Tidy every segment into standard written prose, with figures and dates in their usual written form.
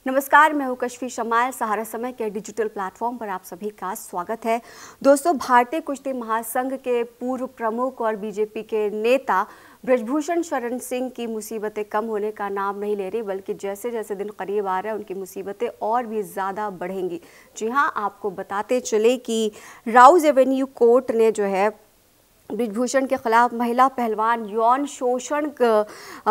नमस्कार, मैं हूं कशफी शमाल। सहारा समय के डिजिटल प्लेटफॉर्म पर आप सभी का स्वागत है। दोस्तों, भारतीय कुश्ती महासंघ के पूर्व प्रमुख और बीजेपी के नेता ब्रजभूषण शरण सिंह की मुसीबतें कम होने का नाम नहीं ले रही, बल्कि जैसे जैसे दिन करीब आ रहे हैं उनकी मुसीबतें और भी ज़्यादा बढ़ेंगी। जी हां, आपको बताते चले कि राउज एवेन्यू कोर्ट ने जो है ब्रजभूषण के खिलाफ महिला पहलवान यौन शोषण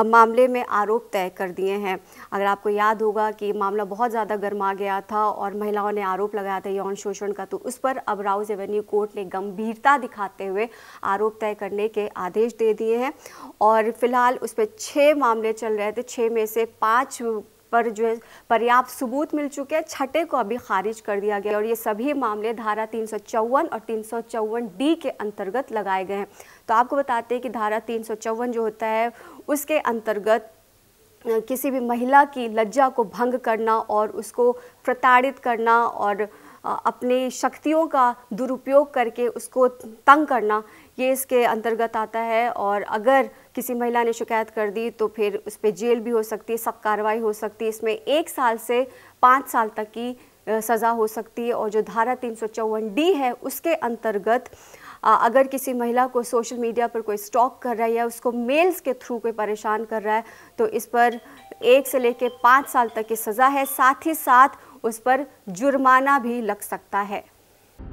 मामले में आरोप तय कर दिए हैं। अगर आपको याद होगा कि मामला बहुत ज़्यादा गर्मा गया था और महिलाओं ने आरोप लगाया था यौन शोषण का, तो उस पर अब राउज एवेन्यू कोर्ट ने गंभीरता दिखाते हुए आरोप तय करने के आदेश दे दिए हैं। और फिलहाल उस पर 6 मामले चल रहे थे। 6 में से 5 पर जो है पर्याप्त सबूत मिल चुके हैं, 6ठे को अभी खारिज कर दिया गया और ये सभी मामले धारा 354 और 354D के अंतर्गत लगाए गए हैं। तो आपको बताते हैं कि धारा 354 जो होता है उसके अंतर्गत किसी भी महिला की लज्जा को भंग करना और उसको प्रताड़ित करना और अपनी शक्तियों का दुरुपयोग करके उसको तंग करना, ये इसके अंतर्गत आता है। और अगर किसी महिला ने शिकायत कर दी तो फिर उस पर जेल भी हो सकती है, सख्त कार्रवाई हो सकती है। इसमें 1 साल से 5 साल तक की सज़ा हो सकती है। और जो धारा 354D है उसके अंतर्गत अगर किसी महिला को सोशल मीडिया पर कोई स्टॉक कर रहा है या उसको मेल्स के थ्रू कोई परेशान कर रहा है तो इस पर 1 से लेकर 5 साल तक की सज़ा है। साथ ही साथ उस पर जुर्माना भी लग सकता है।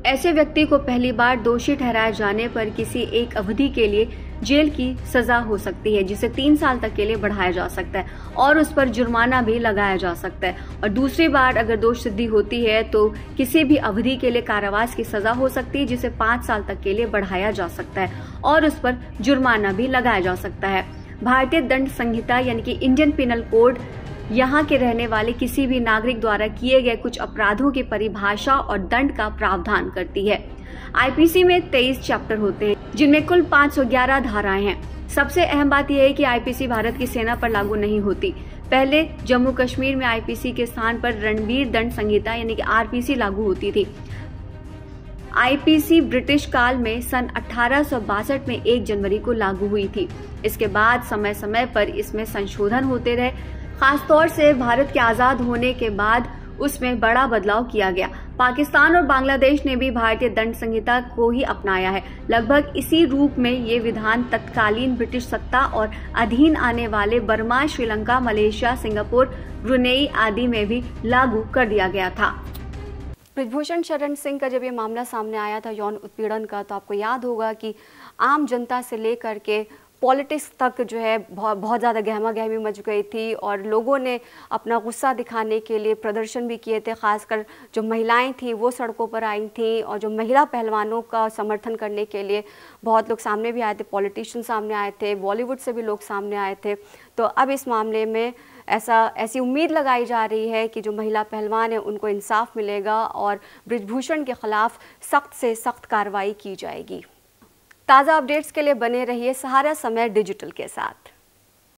ऐसे व्यक्ति को पहली बार दोषी ठहराए जाने पर किसी एक अवधि के लिए जेल की सजा हो सकती है, जिसे 3 साल तक के लिए बढ़ाया जा सकता है और उस पर जुर्माना भी लगाया जा सकता है। और दूसरी बार अगर दोष सिद्धि होती है तो किसी भी अवधि के लिए कारावास की सजा हो सकती है, जिसे 5 साल तक के लिए बढ़ाया जा सकता है और उस पर जुर्माना भी लगाया जा सकता है। भारतीय दंड संहिता यानी कि इंडियन पिनल कोड यहाँ के रहने वाले किसी भी नागरिक द्वारा किए गए कुछ अपराधों की परिभाषा और दंड का प्रावधान करती है। आईपीसी में 23 चैप्टर होते हैं, जिनमें कुल 511 धाराएं हैं। सबसे अहम बात यह है कि आईपीसी भारत की सेना पर लागू नहीं होती। पहले जम्मू कश्मीर में आईपीसी के स्थान पर रणवीर दंड संहिता यानी कि आरपीसी लागू होती थी। आईपीसी ब्रिटिश काल में सन 1862 में 1 जनवरी को लागू हुई थी। इसके बाद समय समय पर इसमें संशोधन होते रहे। खासतौर से भारत के आजाद होने के बाद उसमें बड़ा बदलाव किया गया। पाकिस्तान और बांग्लादेश ने भी भारतीय दंड संहिता को ही अपनाया है। लगभग इसी रूप में ये विधान तत्कालीन ब्रिटिश सत्ता और अधीन आने वाले Burma, Sri Lanka, Malaysia, Singapore, Brunei आदि में भी लागू कर दिया गया था। ब्रजभूषण शरण सिंह का जब ये मामला सामने आया था यौन उत्पीड़न का, तो आपको याद होगा कि आम जनता से लेकर के पॉलिटिक्स तक जो है बहुत ज़्यादा गहमा गहमी मच गई थी और लोगों ने अपना गुस्सा दिखाने के लिए प्रदर्शन भी किए थे। खासकर जो महिलाएं थी वो सड़कों पर आई थी और जो महिला पहलवानों का समर्थन करने के लिए बहुत लोग सामने भी आए थे, पॉलिटिशियन सामने आए थे, बॉलीवुड से भी लोग सामने आए थे। तो अब इस मामले में ऐसी उम्मीद लगाई जा रही है कि जो महिला पहलवान है उनको इंसाफ मिलेगा और ब्रजभूषण के खिलाफ सख्त से सख्त कार्रवाई की जाएगी। ताज़ा अपडेट्स के लिए बने रहिए सहारा समय डिजिटल के साथ।